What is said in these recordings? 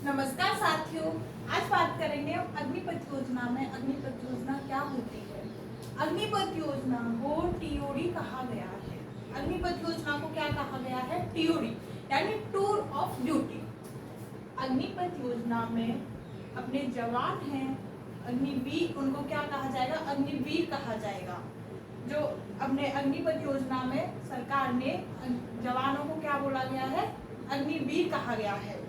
नमस्कार साथियों, आज बात करेंगे हम अग्निपथ योजना में। अग्निपथ योजना क्या होती है? अग्निपथ योजना को टीओडी कहा गया है। अग्निपथ योजना को क्या कहा गया है? टीओडी यानी टूर ऑफ ड्यूटी। अग्निपथ योजना में अपने जवान हैं अग्निवीर, उनको क्या कहा जाएगा? अग्निवीर कहा जाएगा। जो अपने अग्निपथ योजना में सरकार ने जवानों को क्या बोला गया है? अग्निवीर कहा गया है।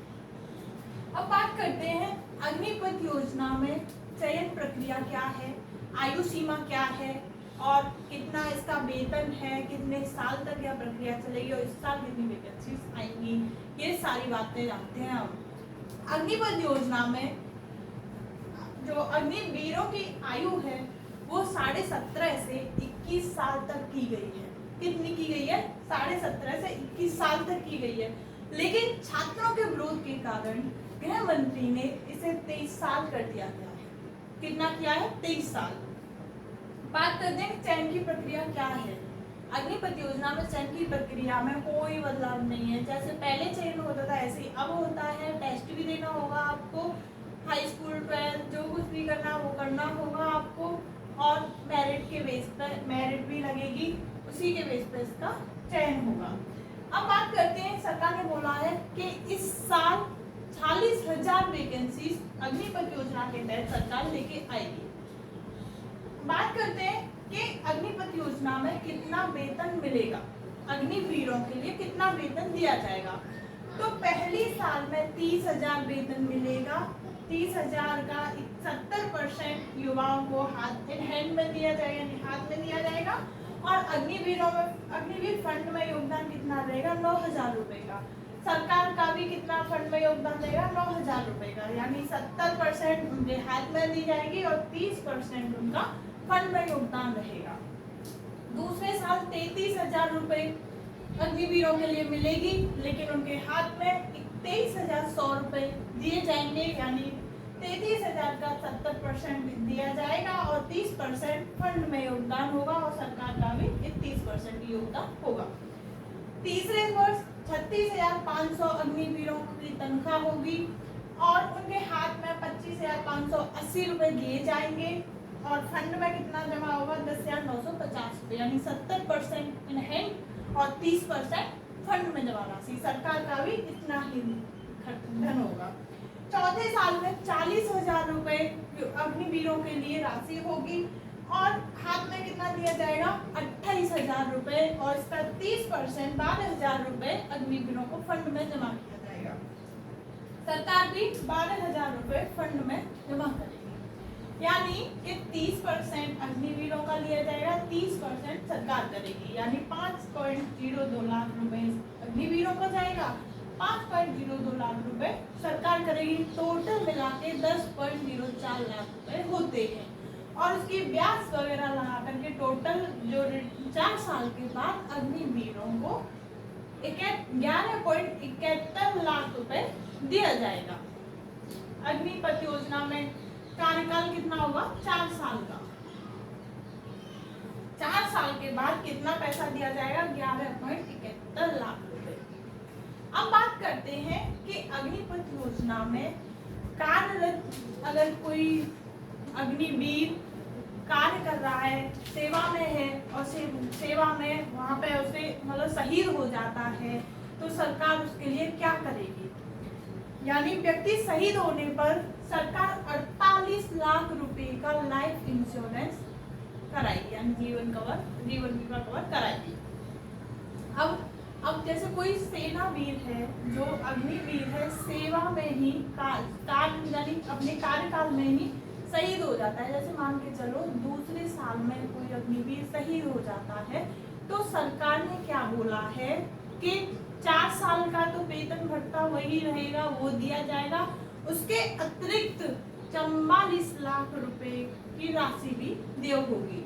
अब बात करते हैं अग्निपथ योजना में चयन प्रक्रिया क्या है, आयु सीमा क्या है और कितना इसका वेतन है, कितने साल तक यह प्रक्रिया चलेगी और इस साल कितनी वैकेंसीज आएंगी, ये सारी बातें जानते हैं हम। अग्निपथ योजना में जो अग्निवीरों की आयु है वो 17.5 से 21 साल तक की गई है। कितनी की गई है? 17.5 से 21 साल तक की गई है। लेकिन छात्रों के विरोध के कारण गृह मंत्री ने इसे 23 साल कर दिया गया है। कितना किया है? 23 साल। बात करते हैं चयन की प्रक्रिया क्या है। अग्निपथ योजना में चयन की प्रक्रिया में कोई बदलाव नहीं है। जैसे पहले चयन होता था ऐसे ही अब होता है। टेस्ट भी देना होगा आपको, हाई स्कूल 12 जो कुछ भी करना वो करना होगा आपको, और मेरिट के बेस पर मेरिट भी लगेगी, उसी के बेस पर इसका चयन होगा। अब बात करते हैं, सरकार ने बोला है कि इस साल 40,000 वैकेंसी अग्निपथ योजना के तहत सरकार लेके आएगी। बात करते हैं कि अग्निपथ योजना में कितना वेतन मिलेगा, अग्निवीरों के लिए कितना वेतन दिया जाएगा। तो पहली साल में 30,000 वेतन मिलेगा। 30,000 का 70% युवाओं को हाथ इन हैंड में दिया जाएगा, यानी हाथ में दिया जाएगा। और अग्निवीरों में अग्निवीर फंड में योगदान कितना रहेगा? 9,000 रुपए का। सरकार का भी कितना फंड में योगदान देगा? 9,000 रुपए का, यानी 70% उनके हाथ में दी जाएगी और 30% उनका फंड में योगदान रहेगा। दूसरे साल 33,000 रुपए अग्निवीरों के लिए मिलेगी, लेकिन उनके हाथ में 23,100 रुपए दिए जाएंगे, यानी 33,000 का 70% दिया जाएगा और 30% फंड में योगदान होगा और सरकार का भी 30% योगदान होगा। तीसरे वर्ष 36,500 अग्निवीरों की तनख्वाह होगी और उनके हाथ में 25,580 रुपए दिए जाएंगे और फंड में कितना जमा होगा? 10,950 रुपए, यानी 70% इन हैंड और 30% फंड में जमा राशि। सरकार का भी इतना ही धन होगा। चौथे साल में 40,000 रुपए अग्निवीरों के लिए राशि होगी और हाथ में कितना दिया जाएगा? 28,000 रुपए और इसका 30% 12,000 रुपए अग्निवीरों को फंड में जमा किया जाएगा। सरकार भी 12,000 रुपए फंड में जमा करेगी, यानी कि 30% अग्निवीरों का लिया जाएगा, 30% सरकार करेगी, यानी 5.02 लाख रुपए अग्निवीरों का जाएगा, 5.02 लाख रुपए सरकार करेगी। टोटल मिला के 10.04 लाख रुपए होते हैं और उसकी ब्याज वगैरह लगा करके टोटल जो 4 साल के बाद अग्निवीरों को 11.71 लाख रुपए दिया जाएगा। अग्निपथ योजना में कार्यकाल कितना होगा? 4 साल का। 4 साल के बाद कितना पैसा दिया जाएगा? 11.71 लाख रुपए। अब बात करते हैं कि अग्निपथ योजना में कार्यरत अगर कोई अग्निवीर कार्य कर रहा है, सेवा में है और सेवा में वहाँ पे उसे मतलब शहीद हो जाता है, तो सरकार उसके लिए क्या करेगी? यानी व्यक्ति शहीद होने पर सरकार 48 लाख रुपए का लाइफ इंश्योरेंस कराएगी, यानी जीवन बीमा कवर कराएगी। अब जैसे कोई सेनावीर है जो अग्निवीर है, सेवा में ही यानी अपने कार्यकाल में ही शहीद हो जाता है। जैसे मान के चलो दूसरे साल में कोई अग्निवीर शहीद हो जाता है, तो सरकार ने क्या बोला है कि 4 साल का तो वेतन भत्ता वही रहेगा, वो दिया जाएगा। उसके अतिरिक्त 44 लाख रुपए की राशि भी देय होगी।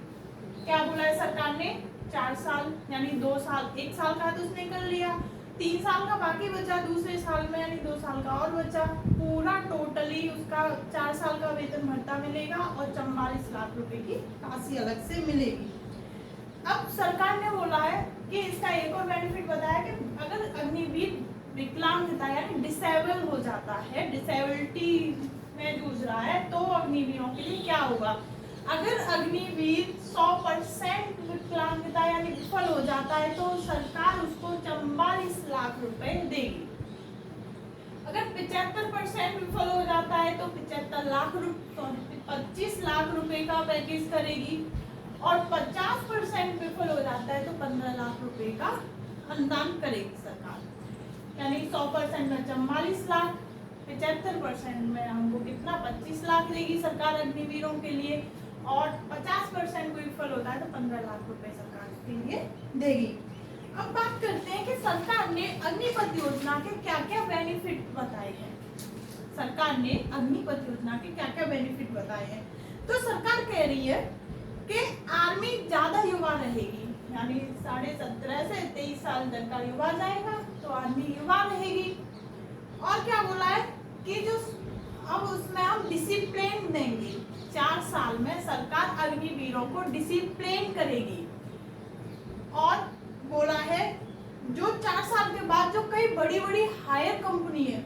क्या बोला है सरकार ने? 4 साल यानी 2 साल, 1 साल का तो उसने कर लिया, 3 साल का बाकी बचा दूसरे साल में, यानी 2 साल का और बचा। पूरा टोटली उसका 4 साल का वेतन भत्ता मिलेगा और 44 लाख रुपए की राशि अलग से मिलेगी। अब सरकार ने बोला है कि इसका एक और बेनिफिट बताया कि अगर अग्निवीर विकलांगता यानी डिसेबल हो जाता है, डिसेबिलिटी में जूझ रहा है, तो अग्निवीरों के लिए क्या होगा? अगर अग्निवीर 100% विकलांगता यानी विफल हो जाता है तो सरकार उसको 44 लाख रुपए देगी। अगर 75% विफल हो जाता है तो 25 लाख रुपए का पैकेज करेगी, और 50% विफल हो जाता है तो 15 लाख रुपए का अनुदान करेगी सरकार। यानी 100% में 44 लाख, 75% में हमको कितना 25 लाख देगी सरकार अग्निवीरों के लिए, और 50% कोई विफल होता है तो 15 लाख रुपए सरकार के लिए देगी। अब बात करते हैं कि सरकार ने अग्निपथ योजना के क्या क्या बेनिफिट बताए हैं। सरकार ने अग्निपथ योजना के क्या क्या बेनिफिट बताए हैं। तो सरकार कह रही है कि आर्मी ज्यादा युवा रहेगी, यानी 17.5 से 23 साल तक का युवा जाएगा तो आर्मी युवा रहेगी। और क्या बोला है कि जो अब उसमें हम डिसिप्लिन देंगे, 4 साल में सरकार अग्निवीरों को डिसिप्लिन करेगी। और बोला है जो 4 साल के बाद जो कई बड़ी बड़ी हायर कंपनी है,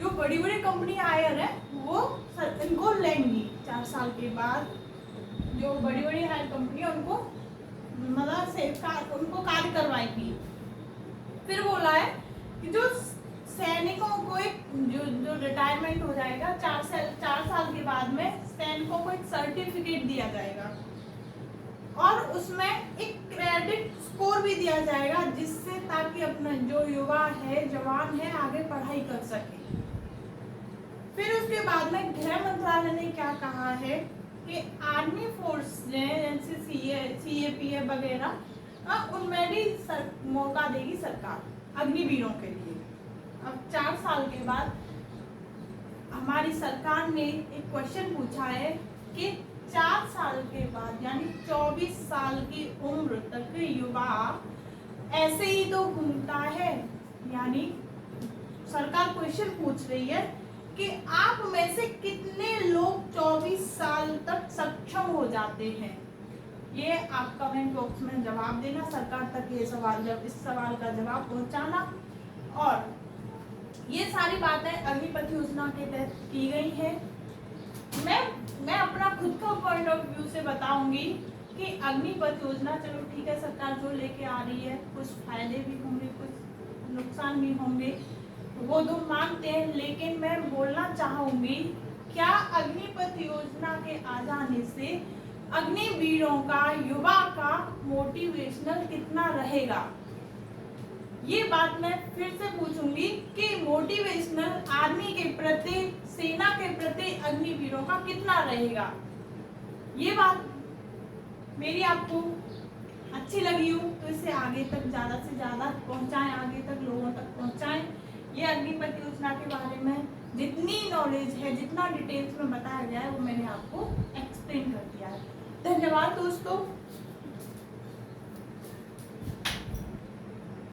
जो बड़ी बड़ी कंपनी हायर है वो इनको लेंगी 4 साल के बाद, जो बड़ी बड़ी हायर कंपनी है उनको मतलब सेफगार्ड उनको कार्य करवाएगी। फिर बोला है कि जो सैनिकों को एक जो रिटायरमेंट हो जाएगा 4 साल के बाद में सैनिकों को एक सर्टिफिकेट दिया जाएगा, और उसमें एक क्रेडिट स्कोर भी दिया जाएगा, जिससे ताकि अपना जो युवा है जवान है आगे पढ़ाई कर सके। फिर उसके बाद में गृह मंत्रालय ने क्या कहा है कि आर्मी फोर्स जैसे CAPF वगैरह उनमें भी मौका देगी सरकार अग्निवीरों के लिए। अब 4 साल के बाद हमारी सरकार ने एक क्वेश्चन पूछा है कि 4 साल के बाद यानी 24 साल की उम्र तक युवा ऐसे ही तो घूमता है, यानी सरकार क्वेश्चन पूछ रही है कि आप में से कितने लोग 24 साल तक सक्षम हो जाते हैं। ये आप कमेंट बॉक्स में जवाब देना, सरकार तक ये सवाल इस सवाल का जवाब पहुंचाना। और ये सारी बातें अग्निपथ योजना के तहत की गई है। मैं अपना खुद का पॉइंट ऑफ व्यू से बताऊंगी कि अग्निपथ योजना चलो ठीक है, सरकार जो लेके आ रही है कुछ फायदे भी होंगे कुछ नुकसान भी होंगे, वो तो मानते हैं, लेकिन मैं बोलना चाहूंगी क्या अग्निपथ योजना के आ जाने से अग्निवीरों का युवा का मोटिवेशनल कितना रहेगा। ये बात मैं फिर से पूछूंगी कि मोटिवेशनल आर्मी के प्रति, सेना के प्रति अग्निवीरों का कितना रहेगा। ये बात मेरी आपको अच्छी लगी हो तो इसे आगे तक ज़्यादा से ज़्यादा पहुंचाएं, आगे तक लोगों तक पहुंचाएं। ये अग्निपथ योजना के बारे में जितनी नॉलेज है, जितना डिटेल्स में बताया गया है वो मैंने आपको एक्सप्लेन कर दिया है। धन्यवाद दोस्तों।